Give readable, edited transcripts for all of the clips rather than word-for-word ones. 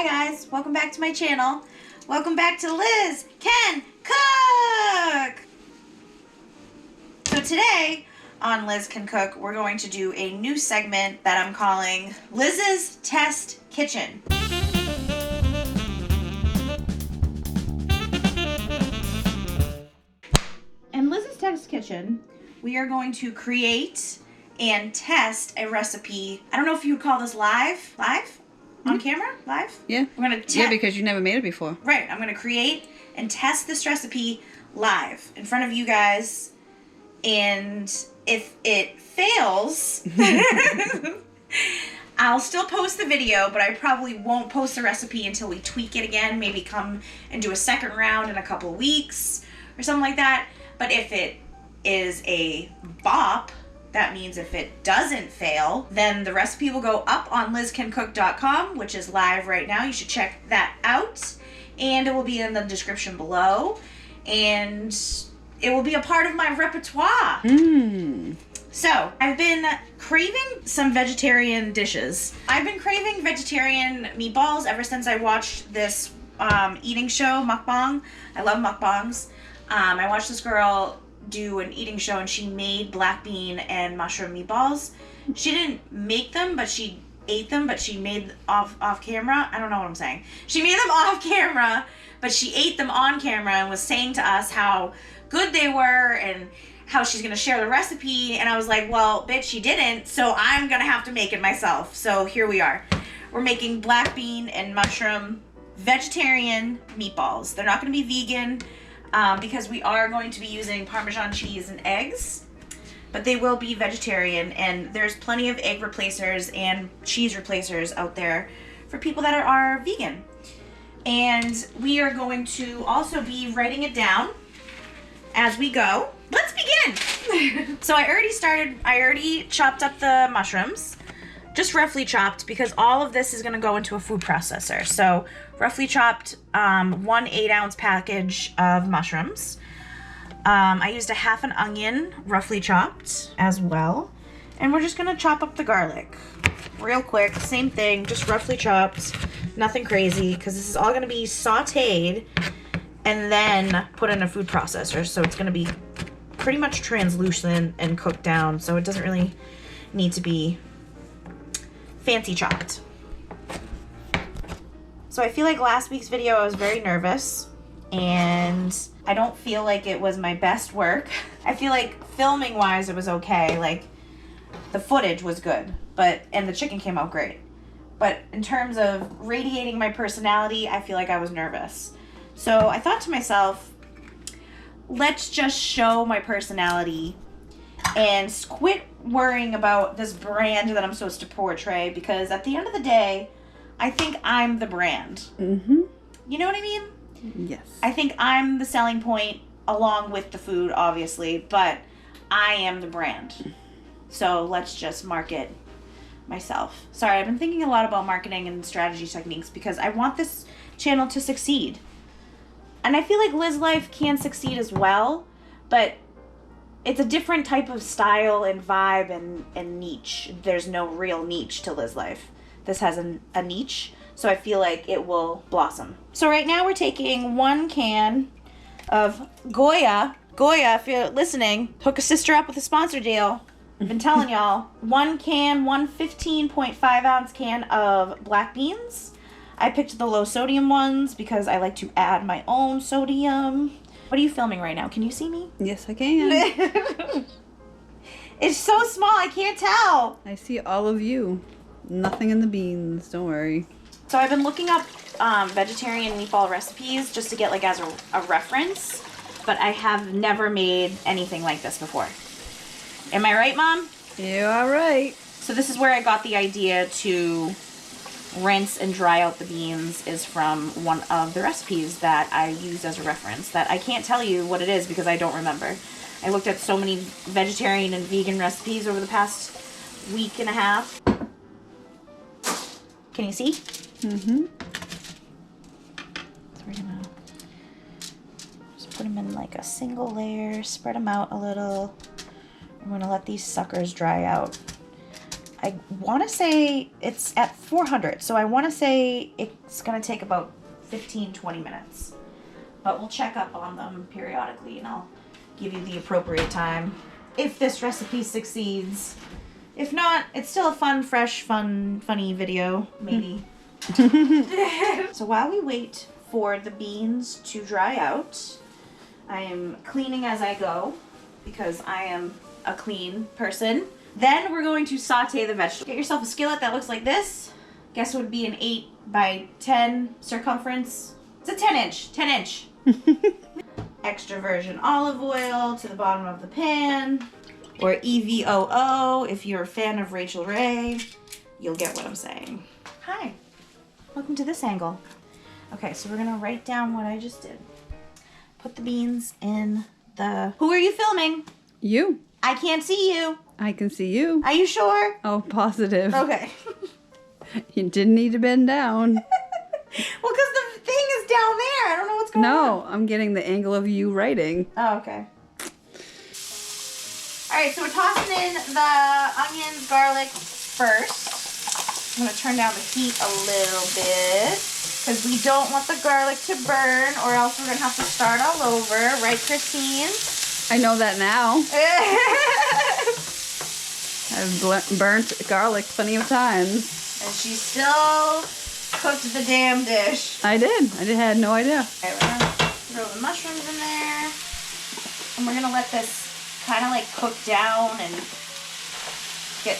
Hi guys, welcome back to my channel. Welcome back to Liz Can Cook! So today on Liz Can Cook, we're going to do a new segment that I'm calling Liz's Test Kitchen. In Liz's Test Kitchen, we are going to create and test a recipe. I don't know if you would call this live? On camera? Live? Yeah. We're gonna yeah, because you never made it before. Right. I'm gonna create and test this recipe live in front of you guys. And if it fails, I'll still post the video, but I probably won't post the recipe until we tweak it again. Maybe come and do a second round in a couple of weeks or something like that. But if it is a bop, that means if it doesn't fail, then the recipe will go up on lizcancook.com, which is live right now. You should check that out. And it will be in the description below. And it will be a part of my repertoire. So, I've been craving some vegetarian dishes. I've been craving vegetarian meatballs ever since I watched this eating show, mukbang. I love mukbangs. I watched this girl do an eating show and she made black bean and mushroom meatballs. She didn't make them, but she ate them, but she made off camera. I don't know what I'm saying. She made them off camera, but she ate them on camera and was saying to us how good they were and how she's gonna share the recipe. And I was like, well, bitch, she didn't, so I'm gonna have to make it myself. So here we are. We're making black bean and mushroom vegetarian meatballs. They're not gonna be vegan, because we are going to be using Parmesan cheese and eggs, but they will be vegetarian, and there's plenty of egg replacers and cheese replacers out there for people that are vegan. And we are going to also be writing it down as we go. Let's begin! So I already chopped up the mushrooms, just roughly chopped, because all of this is going to go into a food processor. So roughly chopped 1 8-ounce package of mushrooms. I used a half an onion, roughly chopped as well. And we're just going to chop up the garlic real quick. Same thing, just roughly chopped. Nothing crazy, because this is all going to be sauteed and then put in a food processor. So it's going to be pretty much translucent and cooked down. So it doesn't really need to be fancy chopped. So I feel like last week's video I was very nervous and I don't feel like it was my best work. I feel like filming wise it was okay, like the footage was good, and the chicken came out great. But in terms of radiating my personality, I feel like I was nervous. So I thought to myself, let's just show my personality and quit worrying about this brand that I'm supposed to portray, because at the end of the day, I think I'm the brand. You know what I mean? Yes. I think I'm the selling point along with the food, obviously, but I am the brand. So let's just market myself. Sorry, I've been thinking a lot about marketing and strategy techniques because I want this channel to succeed. And I feel like Liz Life can succeed as well, but it's a different type of style and vibe and niche. There's no real niche to Liz Life. This has a niche, so I feel like it will blossom. So right now we're taking 1 can of Goya. Goya, if you're listening, hook a sister up with a sponsor deal. I've been telling y'all. 1 15.5 ounce can of black beans. I picked the low sodium ones because I like to add my own sodium. What are you filming right now? Can you see me? Yes, I can. It's so small, I can't tell. I see all of you. Nothing in the beans, don't worry. So I've been looking up vegetarian meatball recipes just to get like as a reference, but I have never made anything like this before. Am I right, Mom? You are right. So this is where I got the idea to rinse and dry out the beans, is from one of the recipes that I used as a reference that I can't tell you what it is because I don't remember. I looked at so many vegetarian and vegan recipes over the past week and a half. Can you see? So we're gonna just put them in like a single layer, spread them out a little. I'm gonna let these suckers dry out. I want to say it's at 400. So I want to say it's going to take about 15-20 minutes. But we'll check up on them periodically and I'll give you the appropriate time if this recipe succeeds. If not, it's still a fun, fresh, funny video, maybe. So while we wait for the beans to dry out, I am cleaning as I go because I am a clean person. Then we're going to saute the vegetables. Get yourself a skillet that looks like this. Guess it would be an 8 by 10 circumference. It's a 10 inch. Extra virgin olive oil to the bottom of the pan. Or EVOO, if you're a fan of Rachel Ray, you'll get what I'm saying. Hi, welcome to this angle. Okay, so we're gonna write down what I just did. Put the beans in the... Who are you filming? You. I can't see you. I can see you. Are you sure? Oh, positive. Okay. You didn't need to bend down. Well, because the thing is down there. I don't know what's going on. No, I'm getting the angle of you writing. Oh, okay. All right, so we're tossing in the onions, garlic first. I'm going to turn down the heat a little bit because we don't want the garlic to burn or else we're going to have to start all over. Right, Christine? I know that now. I've burnt garlic plenty of times. And she still cooked the damn dish. I did. I had no idea. Okay, we're going to throw the mushrooms in there. And we're going to let this kind of like cook down and get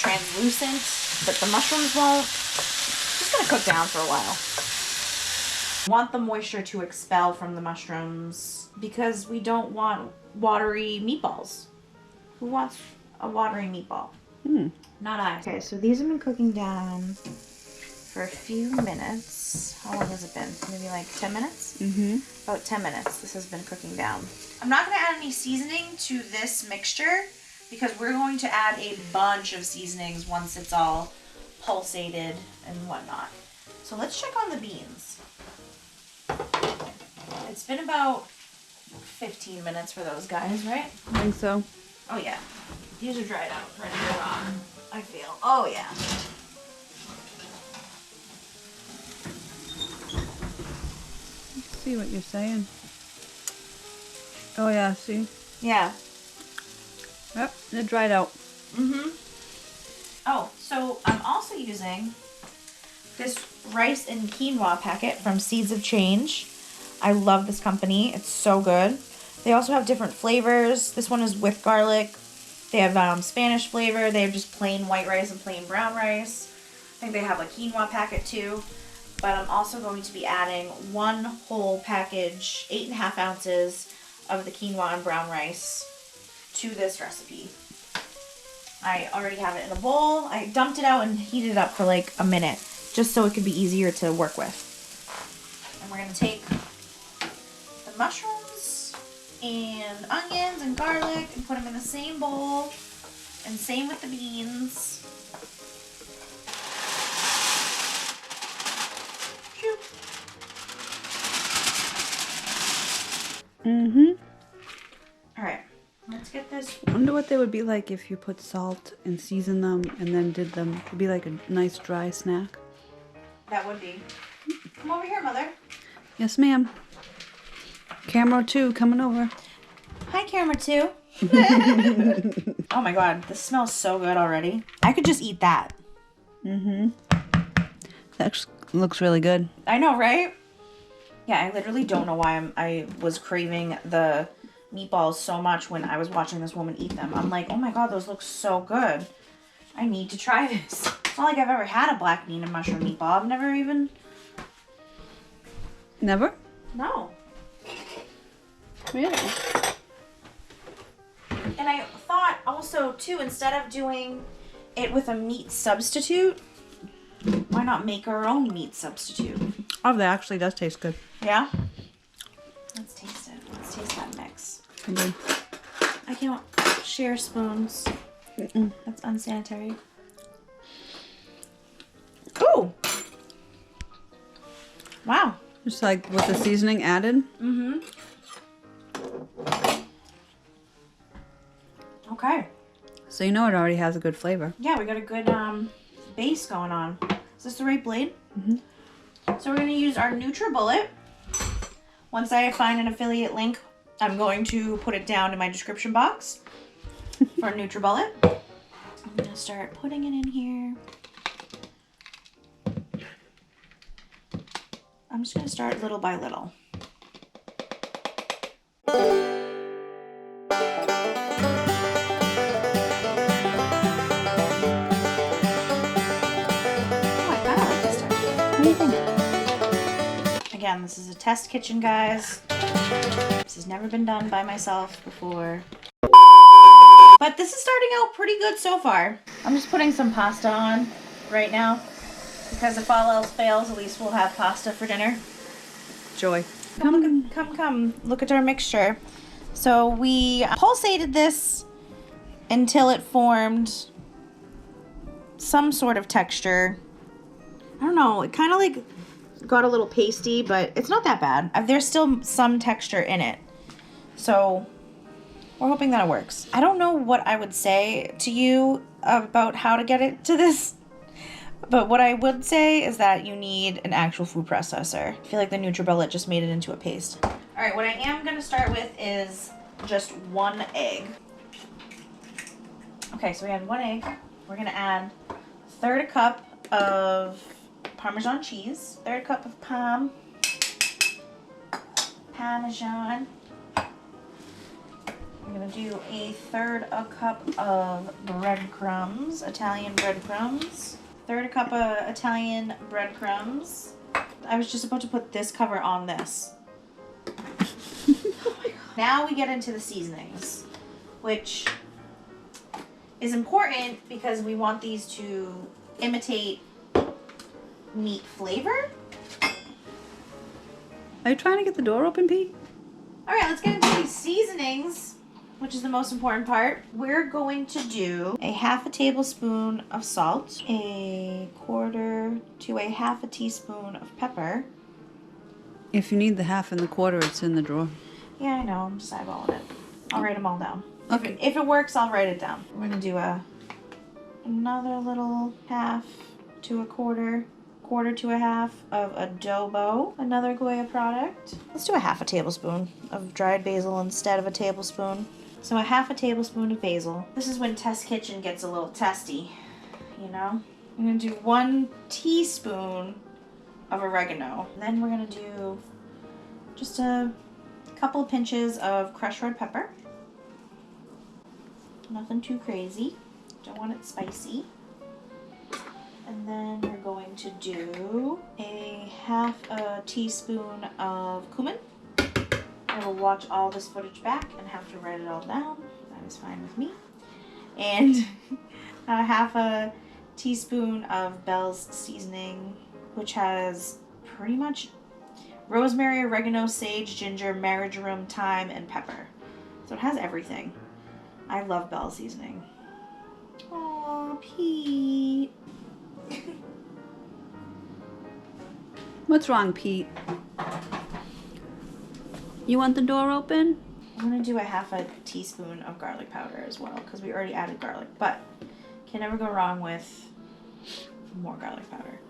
translucent, but the mushrooms won't. Just gonna cook down for a while. Want the moisture to expel from the mushrooms because we don't want watery meatballs. Who wants a watery meatball? Not I. Okay, so these have been cooking down for a few minutes. How long has it been? Maybe like 10 minutes? Mm-hmm. About 10 minutes this has been cooking down. I'm not going to add any seasoning to this mixture because we're going to add a bunch of seasonings once it's all pulsated and whatnot. So let's check on the beans. It's been about 15 minutes for those guys, right? I think so. Oh yeah. These are dried out, ready to rock, I feel. Oh yeah. See what you're saying. Oh yeah, see? Yeah. Yep, it dried out. Mm-hmm. Oh, so I'm also using this rice and quinoa packet from Seeds of Change. I love this company. It's so good. They also have different flavors. This one is with garlic. They have Spanish flavor. They have just plain white rice and plain brown rice. I think they have a quinoa packet too. But I'm also going to be adding one whole package, 8.5 ounces of the quinoa and brown rice to this recipe. I already have it in a bowl. I dumped it out and heated it up for like a minute just so it could be easier to work with. And we're going to take the mushrooms and onions and garlic and put them in the same bowl. And same with the beans. Mm-hmm. Alright, let's get this. I wonder what they would be like if you put salt and season them and then did them. It'd be like a nice dry snack. That would be. Come over here, Mother. Yes, ma'am. Camera 2 coming over. Hi, camera 2. Oh my god, this smells so good already. I could just eat that. Mm-hmm. That just looks really good. I know, right? Yeah, I literally don't know why I was craving the meatballs so much when I was watching this woman eat them. I'm like, oh my god, those look so good. I need to try this. It's not like I've ever had a black bean and mushroom meatball. I've never even... Never? No. Really? And I thought also, too, instead of doing it with a meat substitute, why not make our own meat substitute? Oh, that actually does taste good. Yeah? Let's taste it. Let's taste that mix. Okay. I can't share spoons. That's unsanitary. Ooh! Wow. Just like with the seasoning added? Mm-hmm. Okay. So you know it already has a good flavor. Yeah, we got a good base going on. Is this the right blade? Mm-hmm. So we're going to use our NutriBullet. Once I find an affiliate link, I'm going to put it down in my description box for NutriBullet. I'm going to start putting it in here. I'm just going to start little by little. Again, this is a test kitchen, guys. This has never been done by myself before. But this is starting out pretty good so far. I'm just putting some pasta on right now because if all else fails, at least we'll have pasta for dinner. Joy. Come. Look at our mixture. So we pulsated this until it formed some sort of texture. I don't know, it kind of like got a little pasty, but it's not that bad. There's still some texture in it. So we're hoping that it works. I don't know what I would say to you about how to get it to this, but what I would say is that you need an actual food processor. I feel like the NutriBullet just made it into a paste. All right, what I am gonna start with is just 1 egg. Okay, so we had 1 egg. We're gonna add 1/3 cup of Parmesan cheese, 1/3 cup of Parmesan. I'm gonna do 1/3 cup of breadcrumbs, Italian breadcrumbs. 1/3 cup of Italian breadcrumbs. I was just about to put this cover on this. Oh my God. Now we get into the seasonings, which is important because we want these to imitate meat flavor. Are you trying to get the door open, Pete? All right, let's get into these seasonings, which is the most important part. We're going to do 1/2 tablespoon of salt, 1/4 to 1/2 teaspoon of pepper. If you need the 1/2 and the 1/4, it's in the drawer. Yeah, I know, I'm just eyeballing it. I'll write them all down. Okay. If it works, I'll write it down. We're gonna do another little 1/2 to 1/4 to 1/2 of adobo, another Goya product. Let's do 1/2 tablespoon of dried basil instead of a tablespoon. So 1/2 tablespoon of basil. This is when Test Kitchen gets a little testy, you know? I'm gonna do 1 teaspoon of oregano. And then we're gonna do just a couple pinches of crushed red pepper. Nothing too crazy. Don't want it spicy. And then we're going to do 1/2 teaspoon of cumin. I will watch all this footage back and have to write it all down. That is fine with me. And 1/2 teaspoon of Bell's seasoning, which has pretty much rosemary, oregano, sage, ginger, marjoram, thyme, and pepper. So it has everything. I love Bell's seasoning. Aw, Pete. What's wrong, Pete? You want the door open? I'm gonna do 1/2 teaspoon of garlic powder as well because we already added garlic, but can never go wrong with more garlic powder.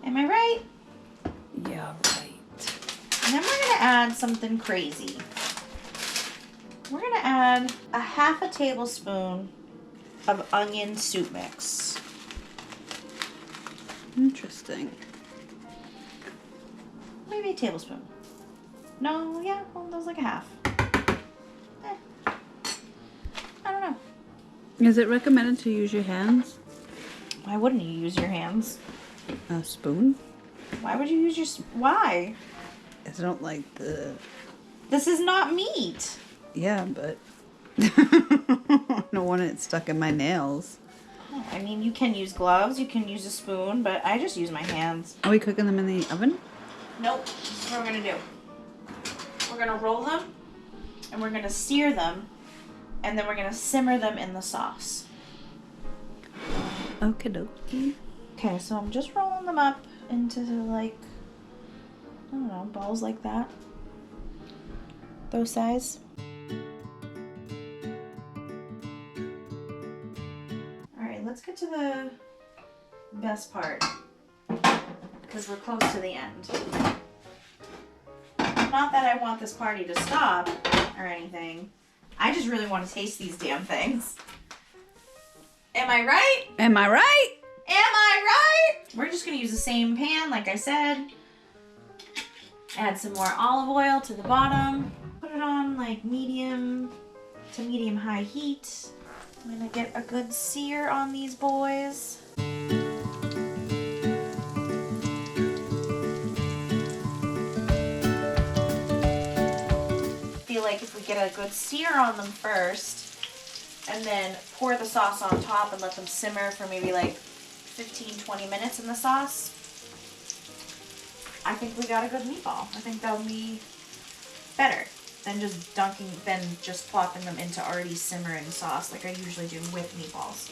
Am I right? Yeah, right. And then we're gonna add something crazy. We're gonna add 1/2 tablespoon of onion soup mix. Interesting. Maybe a tablespoon. No, yeah, well, that was like 1/2. I don't know. Is it recommended to use your hands? Why wouldn't you use your hands? A spoon? Why would you use your... Why? I don't like the... This is not meat. Yeah, but... I don't want it stuck in my nails. Oh, I mean, you can use gloves, you can use a spoon, but I just use my hands. Are we cooking them in the oven? Nope. This is what we're gonna do. We're gonna roll them, and we're gonna sear them, and then we're gonna simmer them in the sauce. Okie dokie. Okay, so I'm just rolling them up into like, I don't know, balls like that. Those size. to the best part, because we're close to the end. Not that I want this party to stop or anything. I just really want to taste these damn things. Am I right? Am I right? Am I right? We're just going to use the same pan, like I said. Add some more olive oil to the bottom. Put it on like medium to medium high heat. I'm going to get a good sear on these boys. Like if we get a good sear on them first and then pour the sauce on top and let them simmer for maybe like 15-20 minutes in the sauce, I think we got a good meatball. I think that would be better than just plopping them into already simmering sauce like I usually do with meatballs.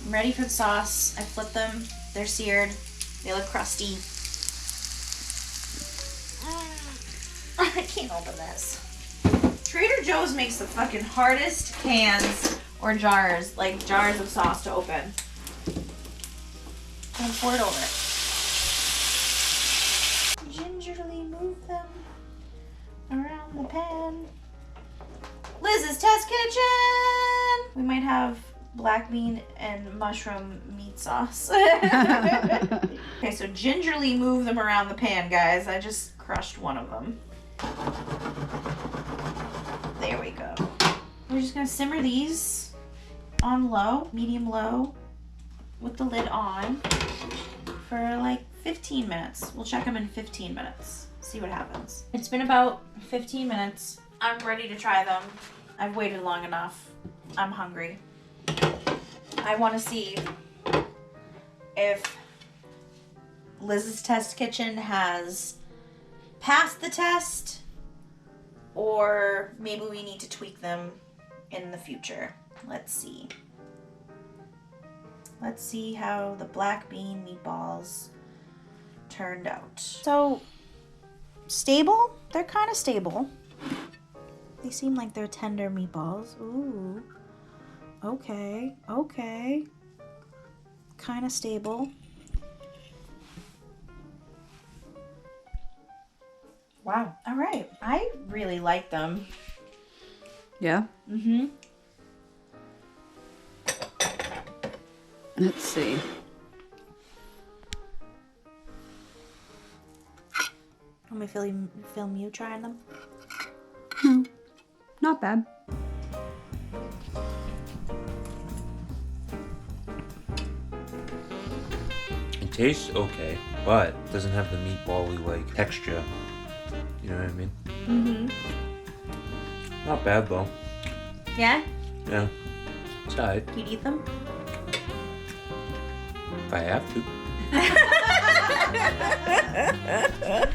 I'm ready for the sauce. I flipped them. They're seared. They look crusty. I can't open this. Trader Joe's makes the fucking hardest cans or jars, like jars of sauce to open. And pour it over it. Gingerly move them around the pan. Liz's Test Kitchen! We might have black bean and mushroom meat sauce. Okay, so gingerly move them around the pan, guys. I just crushed one of them. There we go. We're just gonna simmer these on low, medium low, with the lid on for like 15 minutes. We'll check them in 15 minutes, see what happens. It's been about 15 minutes. I'm ready to try them. I've waited long enough. I'm hungry. I want to see if Liz's Test Kitchen has passed the test, or maybe we need to tweak them in the future. Let's see. Let's see how the black bean meatballs turned out. So, stable? They're kind of stable. They seem like they're tender meatballs. Ooh. Okay, okay. Kind of stable. Wow. All right. I really like them. Yeah? Mm-hmm. Let's see. Want me to film you trying them? Not bad. It tastes okay, but it doesn't have the meatball-y like texture. You know what I mean? Mm-hmm. Not bad though. Yeah? Yeah. It's alright. You'd eat them? If I have to.